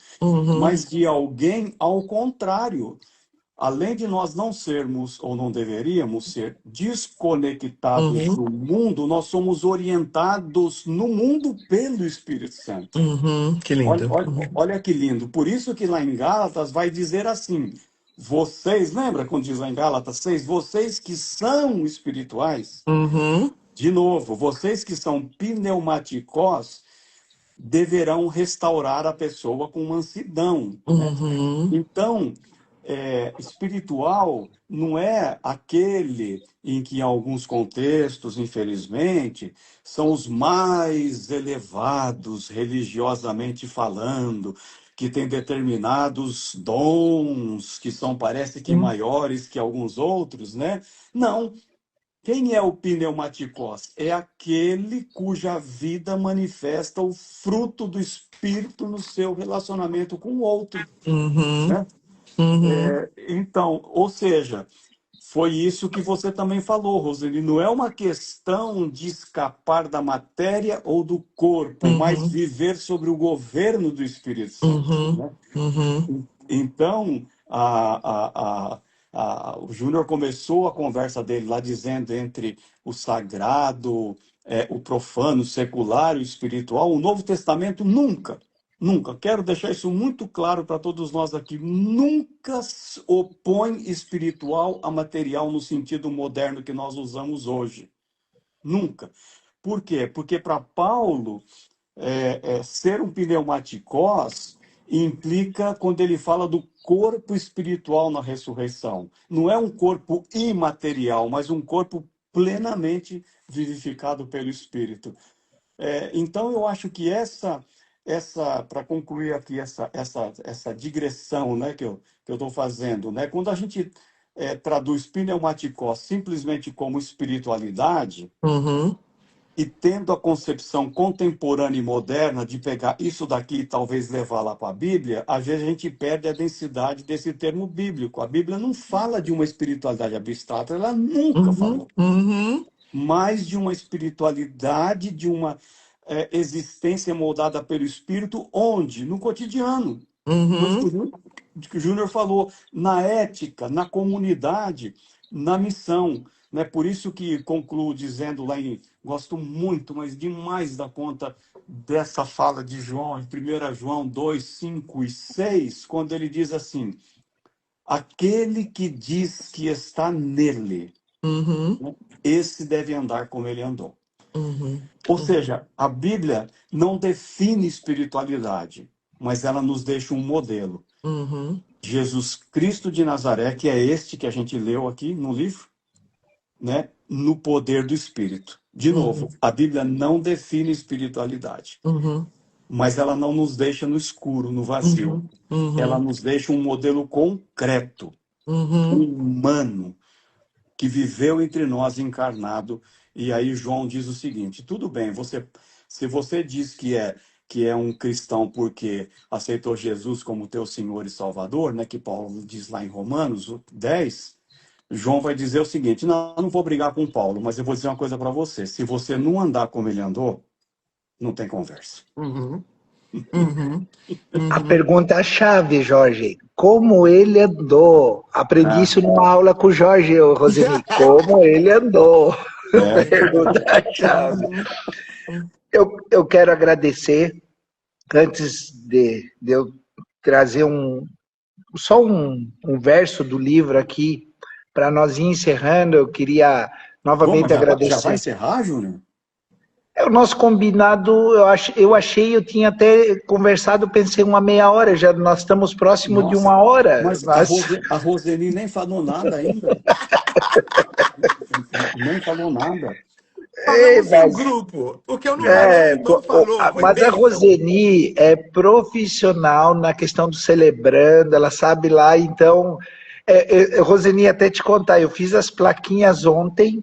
Mas de alguém ao contrário. Além de nós não sermos, ou não deveríamos ser, desconectados do mundo, nós somos orientados no mundo pelo Espírito Santo. Que Olha, lindo. olha, olha que lindo. Por isso que lá em Gálatas vai dizer assim, vocês, lembra quando diz lá em Gálatas 6, vocês que são espirituais, de novo, vocês que são pneumatikos, deverão restaurar a pessoa com mansidão. Né? Então, espiritual não é aquele em que, em alguns contextos, infelizmente, são os mais elevados religiosamente falando, que têm determinados dons que são, parece que, maiores que alguns outros, né? Não. Quem é o pneumatikos? É aquele cuja vida manifesta o fruto do Espírito no seu relacionamento com o outro. Né? Então, ou seja, foi isso que você também falou, Roseli. Não é uma questão de escapar da matéria ou do corpo, mas viver sobre o governo do Espírito Santo. Né? Então, o Júnior começou a conversa dele lá dizendo entre o sagrado, o profano, o secular e o espiritual. O Novo Testamento nunca, nunca, quero deixar isso muito claro para todos nós aqui, nunca opõe espiritual a material no sentido moderno que nós usamos hoje. Nunca. Por quê? Porque para Paulo, ser um pneumatikos implica quando ele fala do corpo espiritual na ressurreição. Não é um corpo imaterial, mas um corpo plenamente vivificado pelo Espírito. Então, eu acho que para concluir aqui essa digressão, né, que eu estou fazendo, né, quando a gente traduz pneumatikos simplesmente como espiritualidade, e tendo a concepção contemporânea e moderna de pegar isso daqui e talvez levar lá para a Bíblia, às vezes a gente perde a densidade desse termo bíblico. A Bíblia não fala de uma espiritualidade abstrata, ela nunca falou. Mas de uma espiritualidade, de uma existência moldada pelo Espírito, onde? No cotidiano. Que o Júnior falou, na ética, na comunidade, na missão. Né? Por isso que concluo dizendo lá gosto muito, mas demais da conta dessa fala de João, em 1 João 2, 5 e 6, quando ele diz assim, aquele que diz que está nele, esse deve andar como ele andou. Ou seja, a Bíblia não define espiritualidade, mas ela nos deixa um modelo. Jesus Cristo de Nazaré, que é este que a gente leu aqui no livro, né, no poder do Espírito. De novo, a Bíblia não define espiritualidade, mas ela não nos deixa no escuro, no vazio. Ela nos deixa um modelo concreto, humano, que viveu entre nós encarnado. E aí João diz o seguinte, tudo bem, se você diz que é um cristão porque aceitou Jesus como teu Senhor e Salvador, né, que Paulo diz lá em Romanos 10, João vai dizer o seguinte, não, eu não vou brigar com Paulo, mas eu vou dizer uma coisa para você, se você não andar como ele andou, não tem conversa. Uhum, A uhum. pergunta-chave, Jorge, como ele andou? Aprendi Ah, isso numa aula com o Jorge, ô, Roseni. Como ele andou? é. Pergunta-chave. Uhum, uhum. Eu quero agradecer, antes de eu trazer só um verso do livro aqui, para nós ir encerrando, eu queria Pô, mas novamente já vai agradecer. encerrar, Júnior? É o nosso combinado, eu achei, eu tinha até conversado, pensei uma meia hora, já nós estamos próximo de Nossa, uma hora, mas mas A Roseli nem falou nada ainda. Nem falou nada. Falamos em mas grupo. O que eu não falei, o irmão falou. Foi Mas a bênção. Roseni é profissional na questão do celebrando, ela sabe lá, então, Roseni, até te contar, eu fiz as plaquinhas ontem,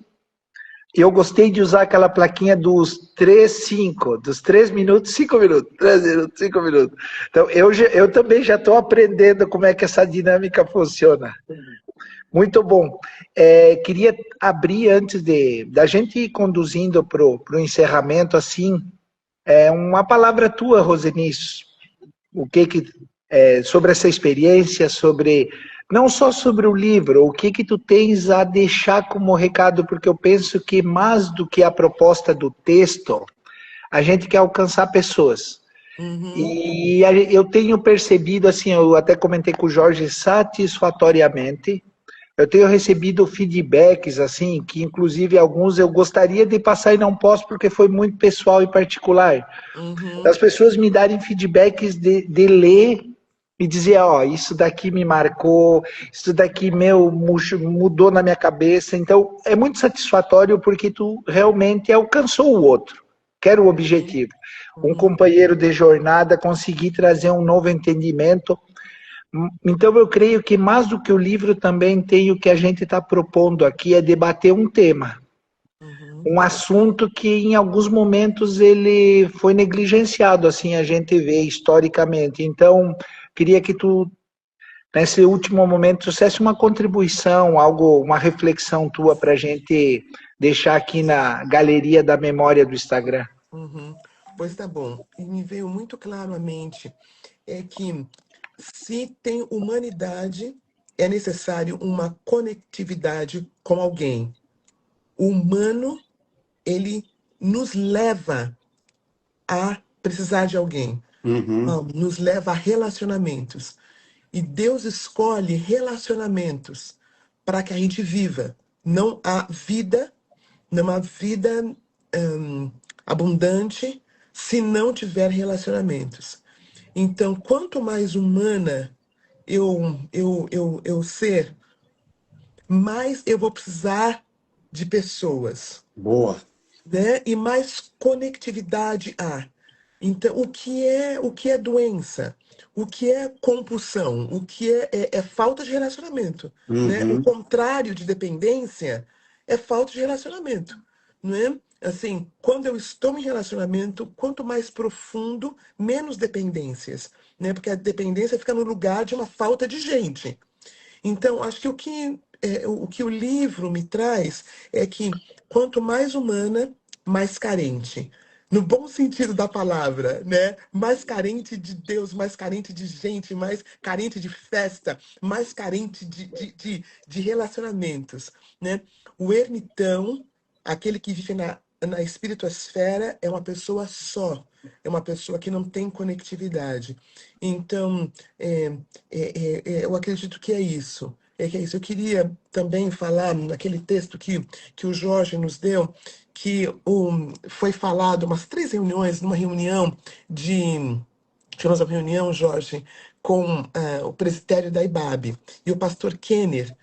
e eu gostei de usar aquela plaquinha dos 3, 5, dos 3 minutos, 5 minutos, 3 minutos, 5 minutos. Então, eu também já estou aprendendo como é que essa dinâmica funciona. Muito bom. Queria abrir, antes da gente ir conduzindo para o encerramento, assim, uma palavra tua, Rosenice, o sobre essa experiência, sobre não só sobre o livro, o que tu tens a deixar como recado, porque eu penso que mais do que a proposta do texto, a gente quer alcançar pessoas. Uhum, E eu tenho percebido, assim, eu até comentei com o Jorge satisfatoriamente, eu tenho recebido feedbacks, assim, que inclusive alguns eu gostaria de passar e não posso porque foi muito pessoal e particular. uhum, Das pessoas me darem feedbacks de ler e dizer, ó, isso daqui me marcou, isso daqui, meu, mudou na minha cabeça. Então, é muito satisfatório porque tu realmente alcançou o outro, que era o uhum, objetivo. Um uhum, companheiro de jornada, conseguir trazer um novo entendimento. Então, eu creio que mais do que o livro também tem o que a gente está propondo aqui, é debater um tema, uhum. um assunto que em alguns momentos ele foi negligenciado, assim a gente vê historicamente. Então, queria que tu, nesse último momento, trouxesse uma contribuição, algo, uma reflexão tua para a gente deixar aqui na galeria da memória do Instagram. Uhum. Pois tá bom. E me veio muito claro à mente é que se tem humanidade, é necessário uma conectividade com alguém. O humano, ele nos leva a precisar de alguém, Uhum. nos leva a relacionamentos. E Deus escolhe relacionamentos para que a gente viva. Não há vida, não há vida abundante se não tiver relacionamentos. Então, quanto mais humana eu ser, mais eu vou precisar de pessoas, Boa. né? E mais conectividade há. Então, o que é doença? O que é compulsão? O que é falta de relacionamento, né? O Uhum. contrário de dependência é falta de relacionamento, não é? Assim, quando eu estou em relacionamento, quanto mais profundo, menos dependências, né? Porque a dependência fica no lugar de uma falta de gente. Então, acho que o que o livro me traz é que quanto mais humana, mais carente. No bom sentido da palavra, né? Mais carente de Deus, mais carente de gente, mais carente de festa, mais carente de relacionamentos, né? O ermitão, aquele que vive na espirituosfera, é uma pessoa só, é uma pessoa que não tem conectividade. Então, é, eu acredito que é isso. É que é isso. Eu queria também falar naquele texto que o Jorge nos deu, que foi falado umas 3 reuniões, numa reunião de. Tivemos uma reunião, Jorge, com o presbitério da IBAB. E o pastor Kenner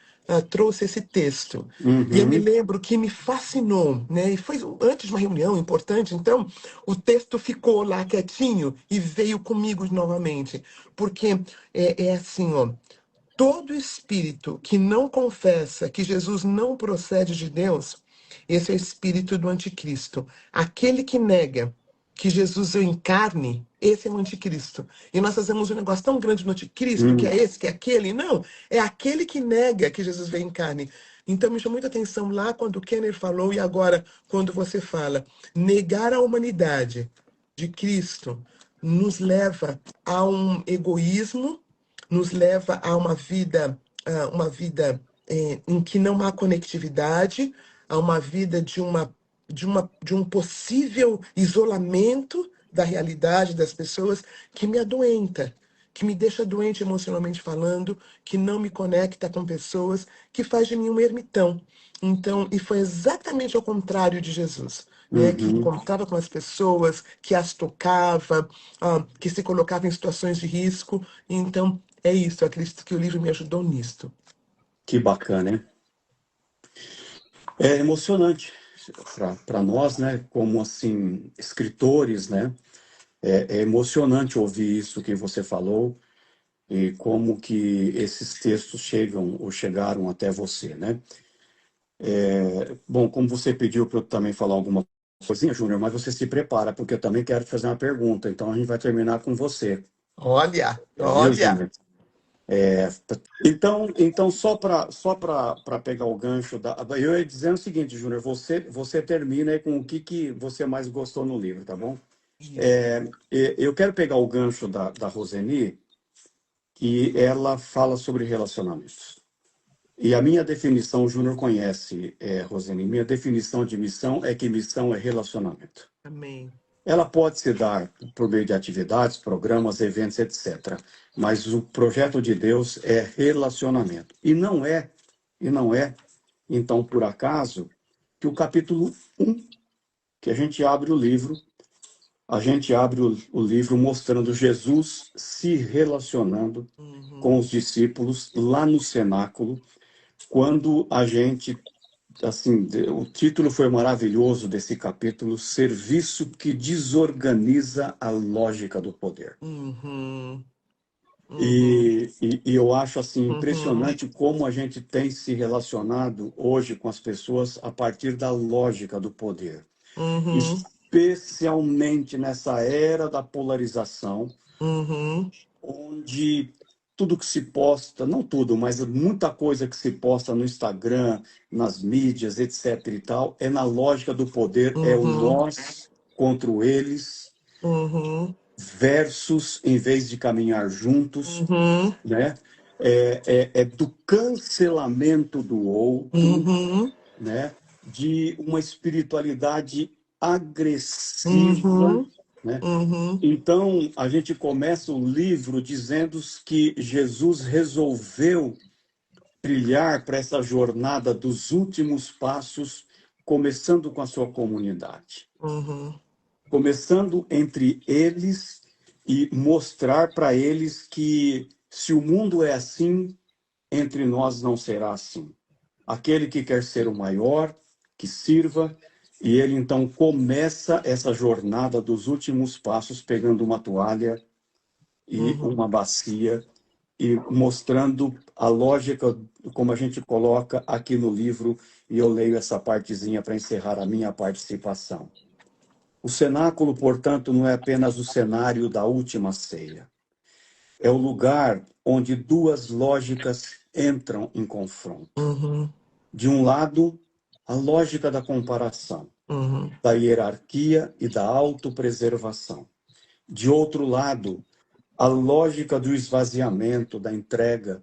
trouxe esse texto. E eu me Uhum. lembro que me fascinou, né? E foi antes de uma reunião importante, então o texto ficou lá quietinho e veio comigo novamente. Porque é assim, ó. Todo espírito que não confessa que Jesus não procede de Deus, esse é o espírito do anticristo. Aquele que nega que Jesus veio em carne, esse é o anticristo. E nós fazemos um negócio tão grande no anticristo, que Uhum. é esse, que é aquele. Não, é aquele que nega que Jesus veio em carne. Então me chamou muita atenção lá quando o Kenner falou e agora quando você fala negar a humanidade de Cristo nos leva a um egoísmo, nos leva a uma vida em que não há conectividade, a uma vida de um possível isolamento da realidade das pessoas que me adoenta, que me deixa doente emocionalmente falando, que não me conecta com pessoas, que faz de mim um ermitão. Então, e foi exatamente ao contrário de Jesus, né? Que Uhum. encontrava com as pessoas, que as tocava, que se colocava em situações de risco. Então, é isso, eu acredito que o livro me ajudou nisto. Que bacana, hein? É emocionante para nós, né? Como assim, escritores, né? É emocionante ouvir isso que você falou e como que esses textos chegam ou chegaram até você, né? Bom, como você pediu para eu também falar alguma coisinha, Júnior, mas você se prepara, porque eu também quero te fazer uma pergunta. Então a gente vai terminar com você, Olha, viu, olha. Júnior? Então só para pegar o gancho eu ia dizendo o seguinte, Júnior, você termina aí com o que você mais gostou no livro, tá bom? Isso. Eu quero pegar o gancho da Roseni, que ela fala sobre relacionamentos. E a minha definição, o Júnior conhece, Roseni, minha definição de missão é que missão é relacionamento. Amém. Ela pode se dar por meio de atividades, programas, eventos, etc. Mas o projeto de Deus é relacionamento. E não é, então, por acaso, que o capítulo 1, que a gente abre o livro, mostrando Jesus se relacionando com os discípulos lá no cenáculo, quando a gente, assim, o título foi maravilhoso desse capítulo, Serviço que desorganiza a lógica do poder. Uhum. E eu acho assim Uhum. impressionante como a gente tem se relacionado hoje com as pessoas a partir da lógica do poder. Uhum. Especialmente nessa era da polarização, Uhum. onde tudo que se posta, não tudo, mas muita coisa que se posta no Instagram, nas mídias, etc. e tal, é na lógica do poder, é o nós contra o eles, Uhum. versus, em vez de caminhar juntos, Uhum. né? É do cancelamento do outro, Uhum. né? De uma espiritualidade agressiva, Uhum. né? Uhum. Então, a gente começa o livro dizendo que Jesus resolveu trilhar para essa jornada dos últimos passos, começando com a sua comunidade. Uhum. Começando entre eles e mostrar para eles que se o mundo é assim, entre nós não será assim. Aquele que quer ser o maior, que sirva, e ele então começa essa jornada dos últimos passos pegando uma toalha e uma bacia e mostrando a lógica como a gente coloca aqui no livro, e eu leio essa partezinha para encerrar a minha participação. O cenáculo, portanto, não é apenas o cenário da última ceia. É o lugar onde duas lógicas entram em confronto. Uhum. De um lado, a lógica da comparação, Uhum. da hierarquia e da autopreservação. De outro lado, a lógica do esvaziamento, da entrega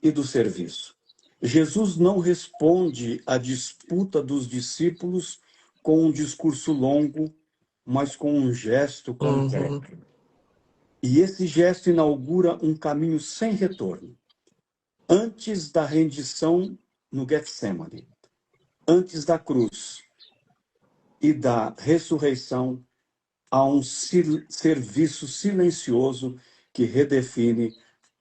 e do serviço. Jesus não responde à disputa dos discípulos com um discurso longo, mas com um gesto concreto. E esse gesto inaugura um caminho sem retorno. Antes da rendição no Getsemane, antes da cruz e da ressurreição, há um serviço silencioso que redefine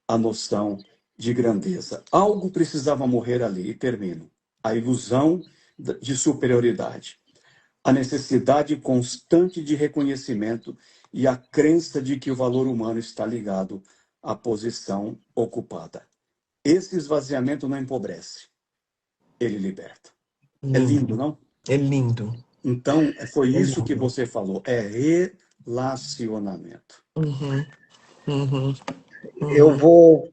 a noção de grandeza. Algo precisava morrer ali, e termino. A ilusão de superioridade, a necessidade constante de reconhecimento e a crença de que o valor humano está ligado à posição ocupada. Esse esvaziamento não empobrece, ele liberta. É lindo, não? É lindo. Então, foi É isso que lindo. você falou, é relacionamento. Uhum. Uhum. Eu vou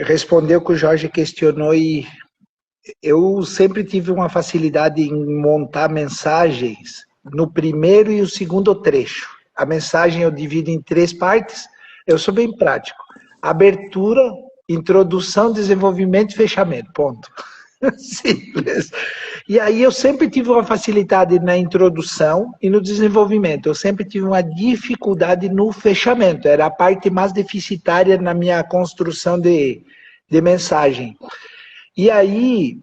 responder o que o Jorge questionou e eu sempre tive uma facilidade em montar mensagens no primeiro e o segundo trecho. a mensagem eu divido em 3 partes. Eu sou bem prático. Abertura, introdução, desenvolvimento e fechamento. Ponto. Simples. E aí eu sempre tive uma facilidade na introdução e no desenvolvimento. Eu sempre tive uma dificuldade no fechamento. Era a parte mais deficitária na minha construção de mensagem. E aí,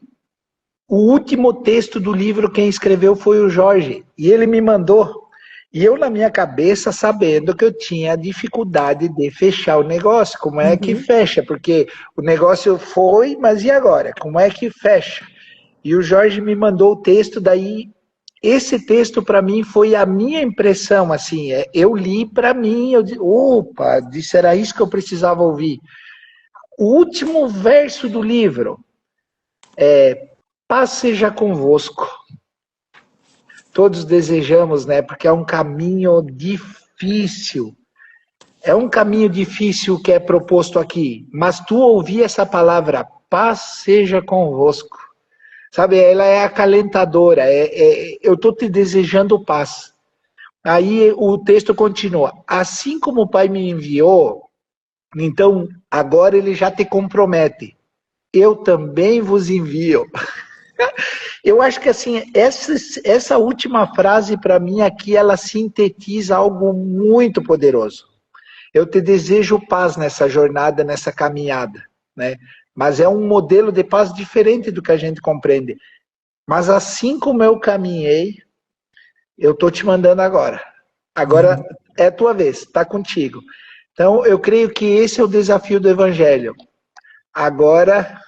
o último texto do livro quem escreveu foi o Jorge. E ele me mandou. E eu, na minha cabeça, sabendo que eu tinha dificuldade de fechar o negócio. Como é que fecha? Porque o negócio foi, mas e agora? Como é que fecha? E o Jorge me mandou o texto, daí esse texto para mim foi a minha impressão, assim, eu li para mim, eu disse, opa, disse, era isso que eu precisava ouvir. O último verso do livro é: paz seja convosco. Todos desejamos, né? Porque é um caminho difícil. É um caminho difícil que é proposto aqui. Mas tu ouvir essa palavra, paz seja convosco. Sabe, ela é acalentadora. Eu estou te desejando paz. Aí o texto continua. Assim como o Pai me enviou, então agora ele já te compromete. Eu também vos envio. Eu acho que assim, essa última frase para mim aqui, ela sintetiza algo muito poderoso. Eu te desejo paz nessa jornada, nessa caminhada, né? Mas é um modelo de paz diferente do que a gente compreende. Mas assim como eu caminhei, eu estou te mandando agora. Agora é a tua vez, está contigo. Então, eu creio que esse é o desafio do Evangelho. Agora,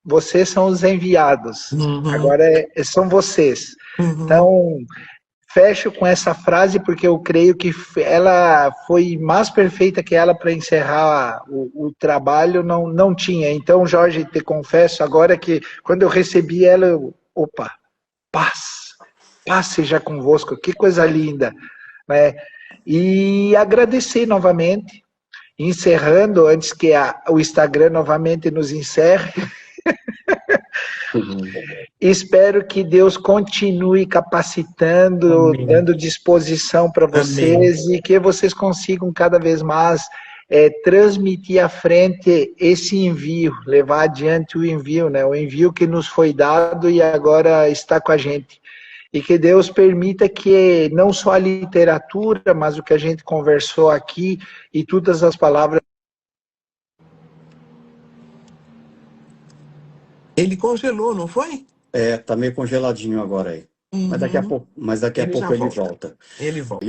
vocês são os enviados. Agora são vocês. Então, fecho com essa frase, porque eu creio que ela foi mais perfeita que ela para encerrar o trabalho, não tinha. Então, Jorge, te confesso agora que quando eu recebi ela, opa, paz seja convosco, que coisa linda, né? E agradecer novamente, encerrando, antes que o Instagram novamente nos encerre. Espero que Deus continue capacitando, Amém. dando disposição para vocês. Amém. E que vocês consigam cada vez mais transmitir à frente esse envio, levar adiante o envio, né? O envio que nos foi dado e agora está com a gente. E que Deus permita que não só a literatura, mas o que a gente conversou aqui e todas as palavras. Ele congelou, não foi? É, tá meio congeladinho agora aí. Mas daqui a pouco ele volta. Ele volta.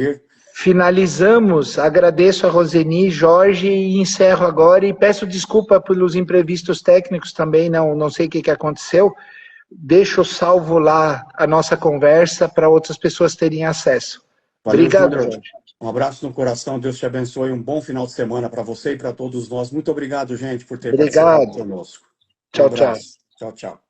Finalizamos, agradeço a Roseni, Jorge, e encerro agora e peço desculpa pelos imprevistos técnicos também, não sei o que aconteceu. Deixo salvo lá a nossa conversa para outras pessoas terem acesso. Valeu, obrigado, Júnior. Jorge. Um abraço no coração, Deus te abençoe, um bom final de semana para você e para todos nós. Muito obrigado, gente, por ter participado conosco. Tchau, tchau. Tchau, tchau.